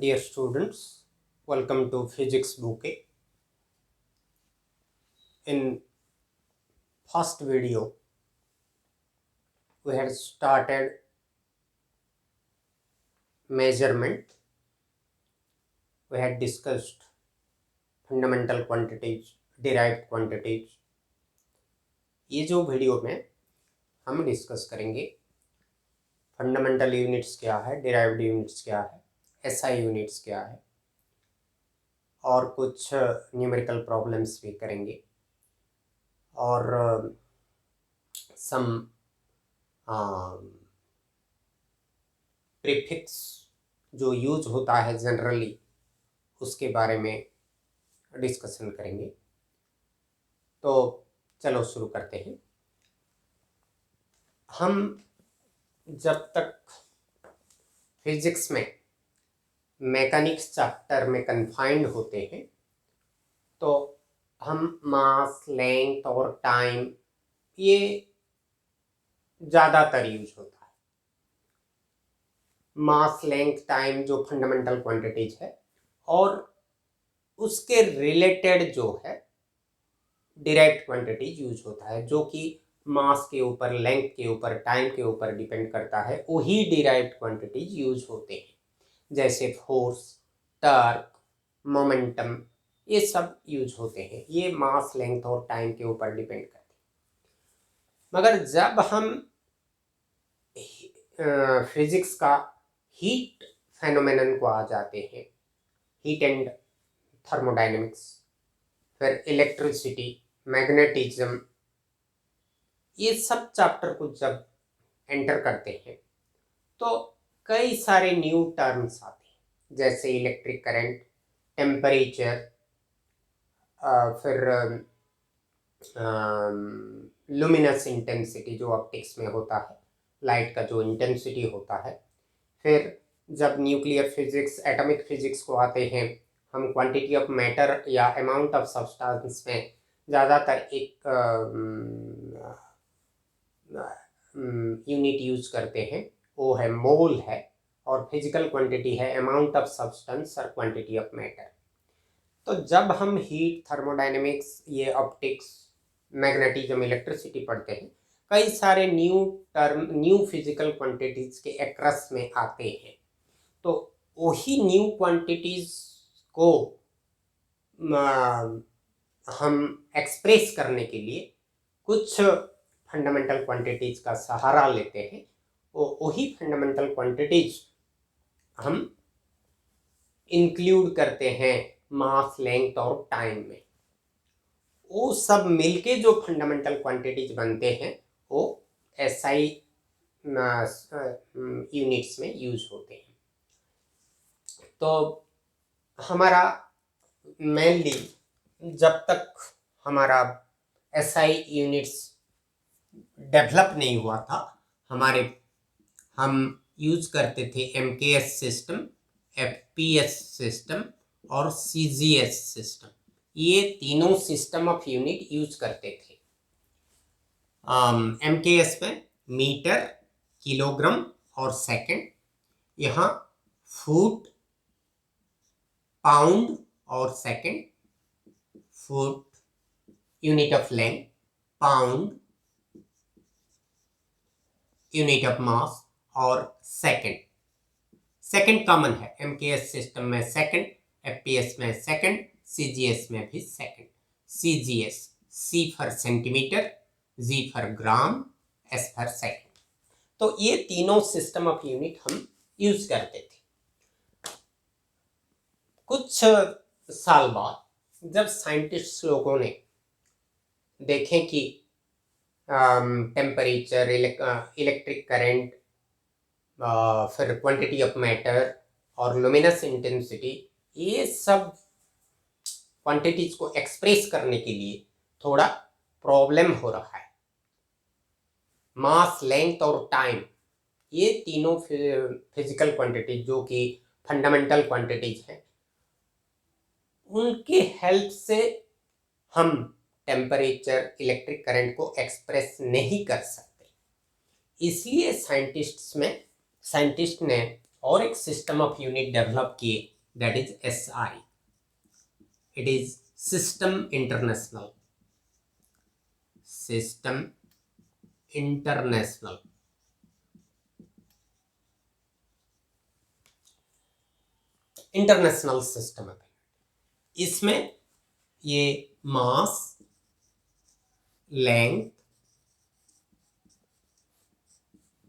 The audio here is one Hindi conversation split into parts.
Dear students, welcome to Physics Bouquet. In first video, we had started measurement. We had discussed fundamental quantities, derived quantities. ये जो वीडियो में हम डिस्कस करेंगे फंडामेंटल यूनिट्स क्या है, डिराइव्ड यूनिट्स क्या है, एसआई यूनिट्स क्या है, और कुछ न्यूमेरिकल प्रॉब्लम्स भी करेंगे और सम प्रीफिक्स जो यूज होता है जनरली उसके बारे में डिस्कशन करेंगे। तो चलो शुरू करते हैं। हम जब तक फिजिक्स में मैकेनिक्स चैप्टर में कन्फाइंड होते हैं तो हम मास, लेंथ और टाइम ये ज़्यादातर यूज होता है। मास, लेंथ, टाइम जो फंडामेंटल क्वांटिटीज है और उसके रिलेटेड जो है डिराइव्ड क्वांटिटीज यूज होता है, जो कि मास के ऊपर, लेंथ के ऊपर, टाइम के ऊपर डिपेंड करता है। वही डिराइव्ड क्वांटिटीज यूज होते हैं, जैसे फोर्स, टॉर्क, मोमेंटम, ये सब यूज होते हैं। ये मास, लेंथ और टाइम के ऊपर डिपेंड करते हैं। मगर जब हम फिजिक्स का हीट फेनोमेनन को आ जाते हैं, हीट एंड थर्मोडायनेमिक्स, फिर इलेक्ट्रिसिटी, मैग्नेटिज्म, ये सब चैप्टर को जब एंटर करते हैं तो कई सारे न्यू टर्म्स आते हैं, जैसे इलेक्ट्रिक करंट, टेम्परेचर, फिर लुमिनस इंटेंसिटी जो ऑप्टिक्स में होता है, लाइट का जो इंटेंसिटी होता है। फिर जब न्यूक्लियर फिजिक्स, एटॉमिक फिजिक्स को आते हैं, हम क्वांटिटी ऑफ मैटर या अमाउंट ऑफ सब्सटेंस में ज़्यादातर एक यूनिट यूज करते हैं, वो है मोल है, और फिजिकल क्वांटिटी है अमाउंट ऑफ सब्सटेंस और क्वांटिटी ऑफ मैटर। तो जब हम हीट, थर्मोडायनेमिक्स, ये ऑप्टिक्स, मैग्नेटिज्म, इलेक्ट्रिसिटी पढ़ते हैं, कई सारे new term, new physical quantities के एक्रोस में आते हैं। तो वही न्यू क्वांटिटीज को हम एक्सप्रेस करने के लिए कुछ फंडामेंटल क्वांटिटीज का सहारा लेते हैं। वही फंडामेंटल क्वांटिटीज हम इंक्लूड करते हैं मास, लेंथ और टाइम में। वो सब मिलके जो फंडामेंटल क्वांटिटीज बनते हैं वो एसआई यूनिट्स में यूज होते हैं। तो हमारा मेनली जब तक हमारा एसआई यूनिट्स डेवलप नहीं हुआ था, हम यूज करते थे एमकेएस सिस्टम, एफपीएस सिस्टम और सीजीएस सिस्टम। ये तीनों सिस्टम ऑफ यूनिट यूज करते थे। एमकेएस में मीटर, किलोग्राम और सेकंड, यहाँ फुट, पाउंड और second, foot unit of length, pound unit of mass और सेकंड कॉमन है। एमकेएस सिस्टम में सेकंड, एफपीएस में सेकंड, सीजीएस में भी second. CGS, C for centimetre, G for gram, S for second. तो ये तीनों सिस्टम ऑफ यूनिट हम यूज करते थे। कुछ साल बाद जब साइंटिस्ट लोगों ने देखें कि टेम्परेचर, इलेक्ट्रिक करंट, फिर क्वांटिटी ऑफ मैटर और लुमिनस इंटेंसिटी, ये सब क्वांटिटीज को एक्सप्रेस करने के लिए थोड़ा प्रॉब्लम हो रहा है। मास, लेंथ और टाइम, ये तीनों फिजिकल क्वांटिटीज जो कि फंडामेंटल क्वांटिटीज हैं, उनके हेल्प से हम टेम्परेचर, इलेक्ट्रिक करंट को एक्सप्रेस नहीं कर सकते। इसलिए साइंटिस्ट ने और एक सिस्टम ऑफ यूनिट डेवलप किए, that is SI, it is system international, system international. International system है, इसमें ये मास, लेंथ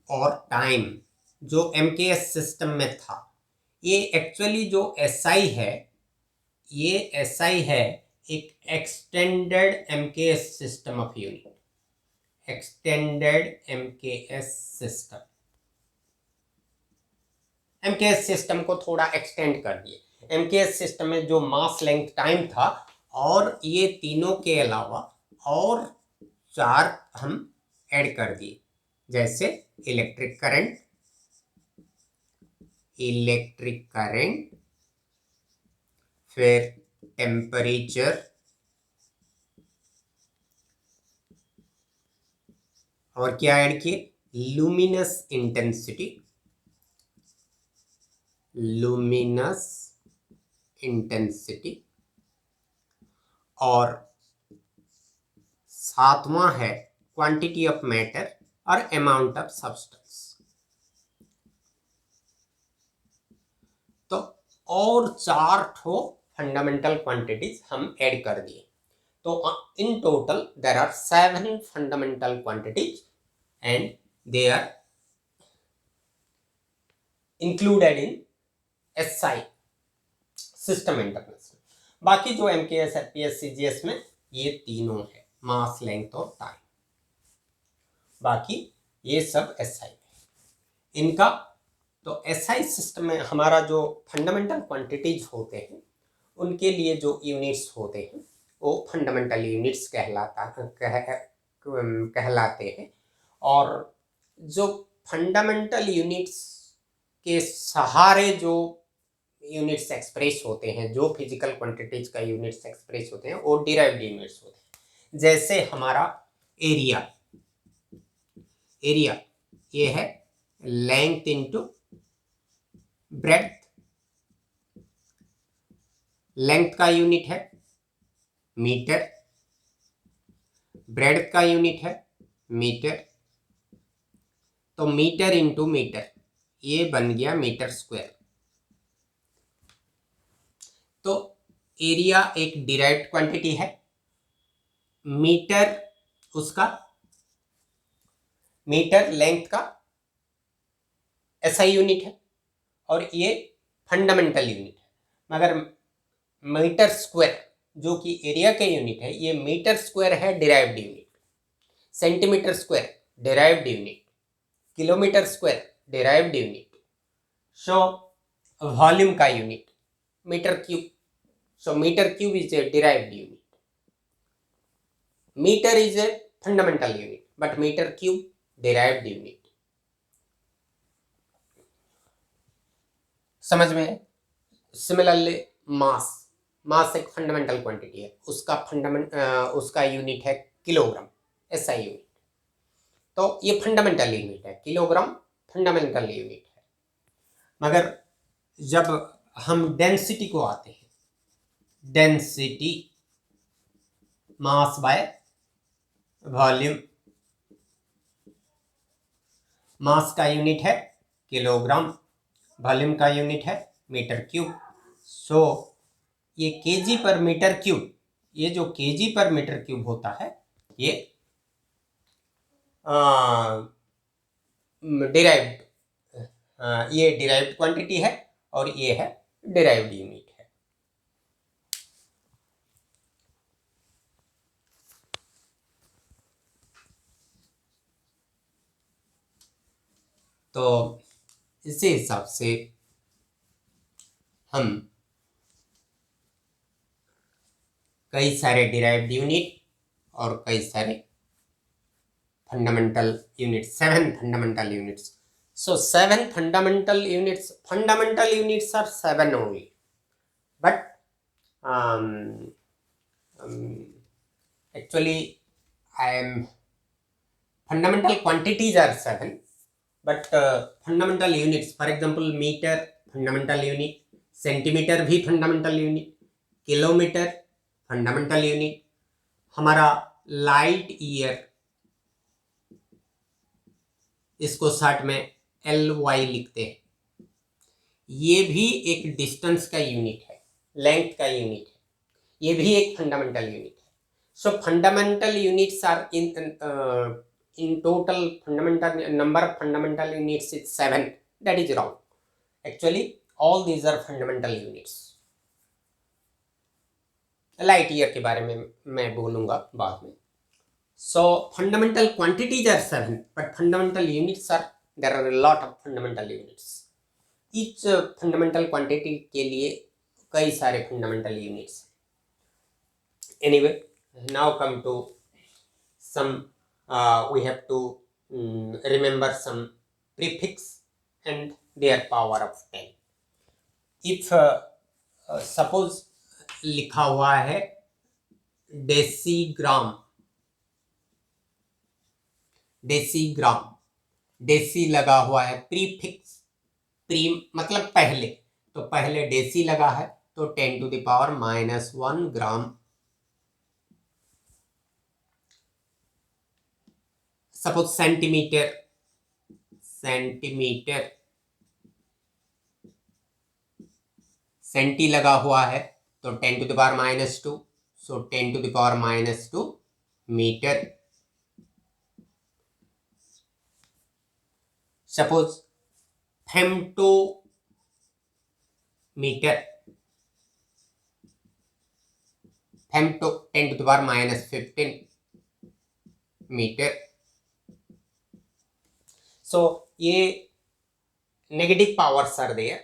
और टाइम जो MKS सिस्टम में था, ये एक्चुअली जो SI है, ये SI है एक extended MKS system of unit, extended MKS system. MKS system को थोड़ा एक्सटेंड कर दिए। MKS सिस्टम में जो मास, लेंथ, टाइम था, और ये तीनों के अलावा और 4 हम ऐड कर दिए, जैसे इलेक्ट्रिक करंट, फिर टेम्परेचर, और क्या ऐड किए, लुमिनस इंटेंसिटी, और 7वां है क्वांटिटी ऑफ मैटर और अमाउंट ऑफ सब्सटेंस। तो और 4 ठो फंडामेंटल क्वांटिटीज हम ऐड कर दिए। तो in total there are 7 fundamental quantities and they are included in SI, system international. बाकी जो MKS, FPS, CGS में ये तीनों है, मास, लेंथ और टाइम। बाकी ये सब SI में। इनका तो SI सिस्टम में हमारा जो फंडामेंटल क्वांटिटीज होते हैं, उनके लिए जो यूनिट्स होते हैं वो फंडामेंटल यूनिट्स कहलाते हैं। और जो फंडामेंटल यूनिट्स के सहारे जो यूनिट्स एक्सप्रेस होते हैं, जो फिजिकल क्वांटिटीज का यूनिट्स एक्सप्रेस होते हैं, वो डिराइव्ड यूनिट्स होते हैं। जैसे हमारा एरिया ये है लेंथ इनटू ब्रेड्थ, लेंथ का यूनिट है मीटर, ब्रेड्थ का यूनिट है मीटर, तो मीटर इंटू मीटर, ये बन गया मीटर स्क्वायर। तो एरिया एक डिराइव्ड क्वांटिटी है, मीटर लेंथ का SI यूनिट है, और ये फंडामेंटल यूनिट है। मगर मीटर स्क्वायर जो कि एरिया के यूनिट है, ये मीटर स्क्वायर है derived unit, centimetre square derived unit, kilometre square derived unit, so volume का unit metre cube, so meter cube is a derived unit. Meter is a fundamental unit, but meter cube derived unit. समझ में है? Similarly, मास एक फंडामेंटल क्वांटिटी है, उसका यूनिट है किलोग्राम, SI यूनिट। तो ये फंडामेंटल यूनिट है, किलोग्राम फंडामेंटल यूनिट है। मगर जब हम डेंसिटी को आते हैं, डेंसिटी मास बाय वॉल्यूम, मास का यूनिट है किलोग्राम, वॉल्यूम का यूनिट है मीटर क्यूब। सो ये केजी पर मीटर क्यूब, ये जो केजी पर मीटर क्यूब होता है, ये डिराइव्ड क्वांटिटी है, और ये है डिराइव्ड यूनिट है। तो इसी हिसाब से हम कई सारे डिराइव्ड यूनिट और कई सारे fundamental units, 7 fundamental units. So 7 fundamental units are 7 only, but actually fundamental quantities are 7, but fundamental units, for example metre fundamental unit, centimetre भी fundamental unit, kilometre fundamental unit, हमारा लाइट ईयर, इसको शॉर्ट में LY लिखते हैं, ये भी एक डिस्टेंस का यूनिट है, लेंथ का यूनिट है, ये भी एक फंडामेंटल यूनिट है. So fundamental units are in total fundamental number of fundamental units is 7. That is wrong. Actually all these are fundamental units. Light year के बारे में मैं बोलूंगा बाद में. So fundamental quantities are 7, but fundamental units are, there are a lot of fundamental units. Each fundamental quantity के लिए कई सारे fundamental units. Anyway, now come to some we have to remember some prefix and their power of 10. If suppose लिखा हुआ है डेसीग्राम, डेसीग्राम, डेसी लगा हुआ है, प्रीफिक्स, प्री मतलब पहले, तो पहले डेसी लगा है तो 10 to the power -1 gram. Suppose centimetre, centimetre, centi लगा हुआ है तो 10 to the power -2, so 10 to the power -2 metre. Suppose femtometre, femto 10 to the power -15 metre. So ये नेगेटिव पावर्स आर देयर,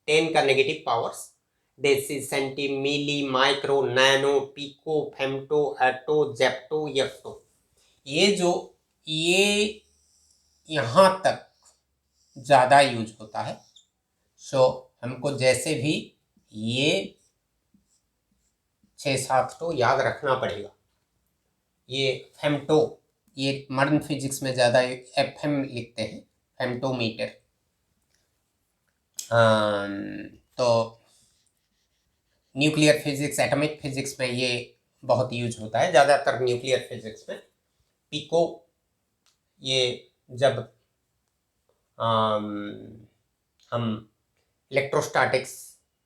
10 का negative powers, deci, centi, milli, micro, nano, pico, femto, atto, zepto, yocto, ये यहाँ तक ज़्यादा यूज होता है. सो हमको जैसे भी ये 6-7 तो याद रखना पड़ेगा. ये फेम्टो, ये मॉडर्न फिजिक्स में ज़्यादा FM लिखते हैं, फेम्टोमीटर. तो न्यूक्लियर फिजिक्स, एटॉमिक फिजिक्स में ये बहुत यूज होता है, ज़्यादातर न्यूक्लियर फिजिक्स में. पिको, ये जब हम इलेक्ट्रोस्टैटिक्स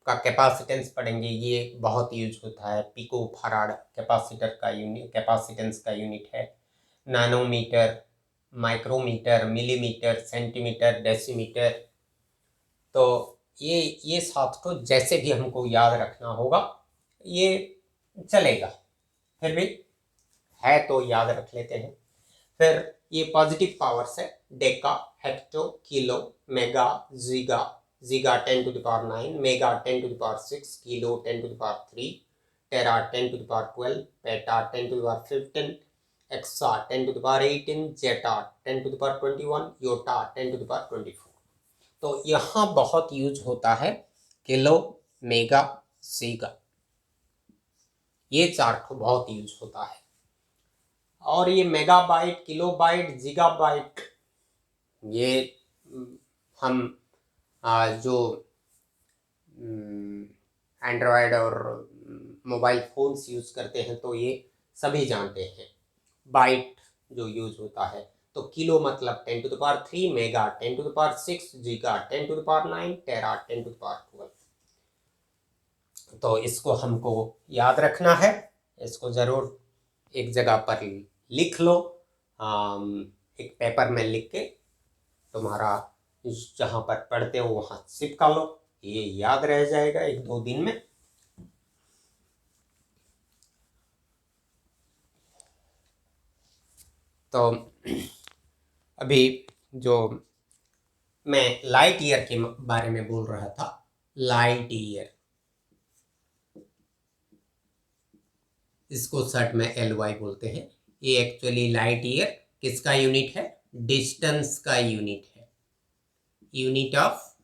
का कैपेसिटेंस पढ़ेंगे, ये बहुत यूज होता है. पिको फराड कैपेसिटर का यूनिट, कैपेसिटेंस का यूनिट है. Nanometre, micrometre, millimetre, centimetre, decimetre. तो ये 7 तो जैसे भी हमको याद रखना होगा, ये चलेगा, फिर भी है तो याद रख लेते हैं. फिर ये पॉजिटिव पावर्स है, deca, hecto, kilo, mega, giga, giga 10 to the power 9, mega 10 to the power 6, kilo 10 to the power 3, tera 10 to the power 12, peta 10 to the power 15, exa 10 to the power 18, zetta 10 to the power 21, yotta 10 to the power 24. तो यहाँ बहुत यूज होता है किलो, मेगा, जीगा, ये 4 को बहुत यूज होता है. और ये मेगाबाइट, किलोबाइट, जीगाबाइट, ये हम जो एंड्रॉयड और मोबाइल फोन्स यूज करते हैं तो ये सभी जानते हैं. बाइट जो यूज होता है, तो किलो मतलब 10 to the power 3, mega 10 to the power 6, giga 10 to the power 9, tera 10 to the power 12. तो इसको हमको याद रखना है, इसको ज़रूर एक जगह पर लिख लो, एक पेपर में लिख के तुम्हारा जहाँ पर पढ़ते हो वहाँ चिपका लो, ये याद रह जाएगा 1-2 दिन में. तो अभी जो मैं लाइट ईयर के बारे में बोल रहा था, लाइट ईयर, इसको शॉर्ट में LY बोलते हैं. ये एक्चुअली लाइट ईयर किसका यूनिट है? डिस्टेंस का यूनिट है, यूनिट ऑफ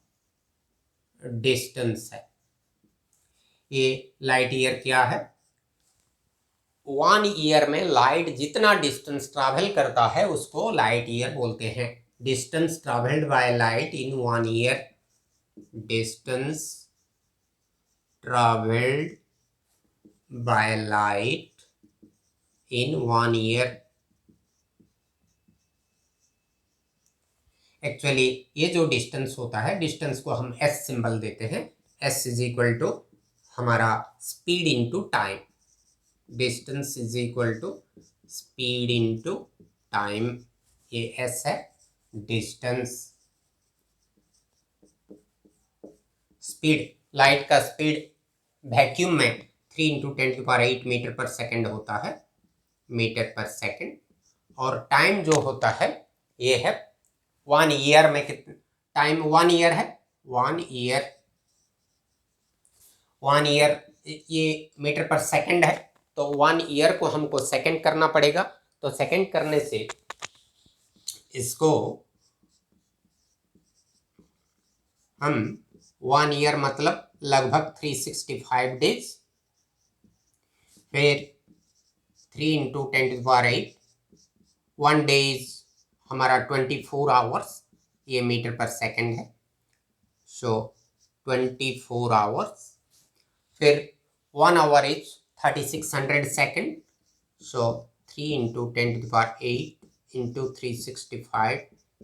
डिस्टेंस है. ये लाइट ईयर क्या है? 1 ईयर में लाइट जितना डिस्टेंस ट्रैवल करता है उसको लाइट ईयर बोलते हैं. distance traveled by light in 1 year, distance traveled by light in 1 year। Actually ये जो डिस्टेंस होता है, डिस्टेंस को हम s सिंबल देते हैं। s इज इक्वल टू हमारा speed into time, distance is equal to speed into time, ये s है। डिस्टेंस, स्पीड, लाइट का स्पीड वैक्यूम में 3 इंटू 10⁸ मीटर पर सेकेंड होता है, मीटर पर सेकेंड। और टाइम जो होता है ये है 1 ईयर में कितना टाइम, 1 ईयर है, 1 ईयर, 1 ईयर ये मीटर पर सेकंड है, तो 1 ईयर को हमको सेकंड करना पड़ेगा। तो सेकंड करने से इसको हम 1 ईयर मतलब लगभग 365 डेज, फिर 3 इंटू 10⁸, 1 डेज हमारा 24 आवर्स, ये मीटर पर सेकंड है, सो 24 आवर्स। फिर 1 our is 3600 second, so 3 into 10⁸ into 365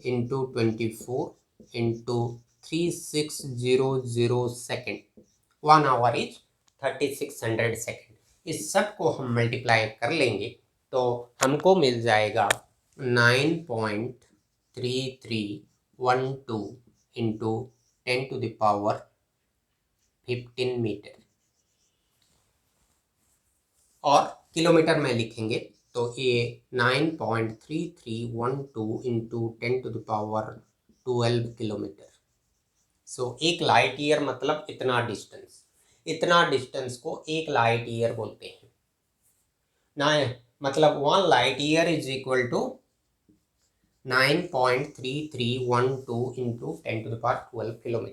into 24 into 3600 second, 1 our is 3600 second. इस सब को हम मल्टीप्लाई कर लेंगे तो हमको मिल जाएगा 9.3312 इंटू 10⁻15 मीटर। और किलोमीटर में लिखेंगे तो ये 9.3312 इंटू 10⁻12 किलोमीटर। सो एक लाइट ईयर मतलब इतना डिस्टेंस, इतना डिस्टेंस को एक लाइट ईयर बोलते हैं ना, मतलब 1 light year is equal to 9.3312 into 10⁻12 kilometre.